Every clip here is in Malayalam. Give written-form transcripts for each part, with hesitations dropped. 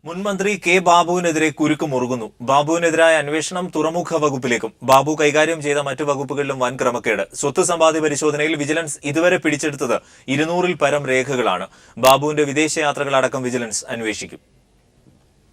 മുൻമന്ത്രി കെ ബാബുവിനെതിരെ കുരുക്ക് മുറുകുന്നു. ബാബുവിനെതിരായ അന്വേഷണം തുറമുഖ വകുപ്പിലേക്കും. ബാബു കൈകാര്യം ചെയ്ത മറ്റു വകുപ്പുകളിലും വൻ ക്രമക്കേട്. സ്വത്ത് സമ്പാദ്യ പരിശോധനയിൽ വിജിലൻസ് ഇതുവരെ പിടിച്ചെടുത്തത് 200-ൽ പരം രേഖകളാണ്. ബാബുവിന്റെ വിദേശയാത്രകളടക്കം വിജിലൻസ് അന്വേഷിക്കും.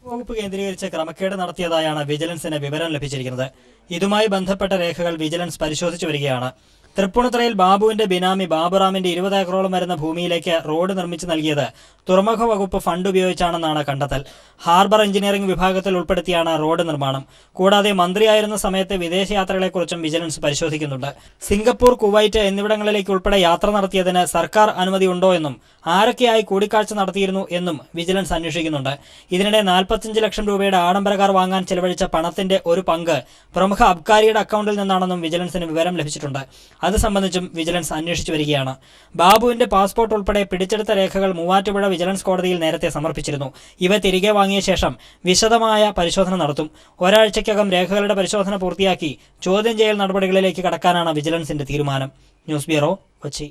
വകുപ്പ് കേന്ദ്രീകരിച്ച് ക്രമക്കേട് നടത്തിയതായാണ് വിജിലൻസിന് വിവരം ലഭിച്ചിരിക്കുന്നത്. ഇതുമായി ബന്ധപ്പെട്ട രേഖകൾ വിജിലൻസ് പരിശോധിച്ചു വരികയാണ്. തൃപ്പൂണിത്തുറയിൽ ബാബുവിന്റെ ബിനാമി ബാബുറാമിന്റെ 20 ഏക്കറോളം വരുന്ന ഭൂമിയിലേക്ക് റോഡ് നിർമ്മിച്ചു നൽകിയത് തുറമുഖ വകുപ്പ് ഫണ്ട് ഉപയോഗിച്ചാണെന്നാണ് കണ്ടെത്തൽ. ഹാർബർ എഞ്ചിനീയറിംഗ് വിഭാഗത്തിൽ ഉൾപ്പെടുത്തിയാണ് റോഡ് നിർമ്മാണം. കൂടാതെ മന്ത്രിയായിരുന്ന സമയത്തെ വിദേശയാത്രകളെക്കുറിച്ചും വിജിലൻസ് പരിശോധിക്കുന്നുണ്ട്. സിംഗപ്പൂർ, കുവൈറ്റ് എന്നിവിടങ്ങളിലേക്ക് ഉൾപ്പെടെ യാത്ര നടത്തിയതിന് സർക്കാർ അനുമതി ഉണ്ടോ എന്നും ആരൊക്കെയായി കൂടിക്കാഴ്ച നടത്തിയിരുന്നു എന്നും വിജിലൻസ് അന്വേഷിക്കുന്നുണ്ട്. ഇതിനിടെ 45 ലക്ഷം രൂപയുടെ ആഡംബര കാർ വാങ്ങാൻ ചെലവഴിച്ച പണത്തിന്റെ ഒരു പങ്ക് പ്രമുഖ അബ്കാരിയുടെ അക്കൗണ്ടിൽ നിന്നാണെന്നും വിജിലൻസിന് വിവരം ലഭിച്ചിട്ടുണ്ട്. അത് സംബന്ധിച്ചും വിജിലൻസ് അന്വേഷിച്ചു വരികയാണ്. ബാബുവിന്റെ പാസ്പോർട്ട് ഉൾപ്പെടെ പിടിച്ചെടുത്ത രേഖകൾ മൂവാറ്റുപുഴ വിജിലൻസ് കോടതിയിൽ നേരത്തെ സമർപ്പിച്ചിരുന്നു. ഇവ തിരികെ വാങ്ങിയ ശേഷം വിശദമായ പരിശോധന നടത്തും. ഒരാഴ്ചയ്ക്കകം രേഖകളുടെ പരിശോധന പൂർത്തിയാക്കി ചോദ്യം ചെയ്യൽ നടപടികളിലേക്ക് കടക്കാനാണ് വിജിലൻസിന്റെ തീരുമാനം. News bureau, Kochi.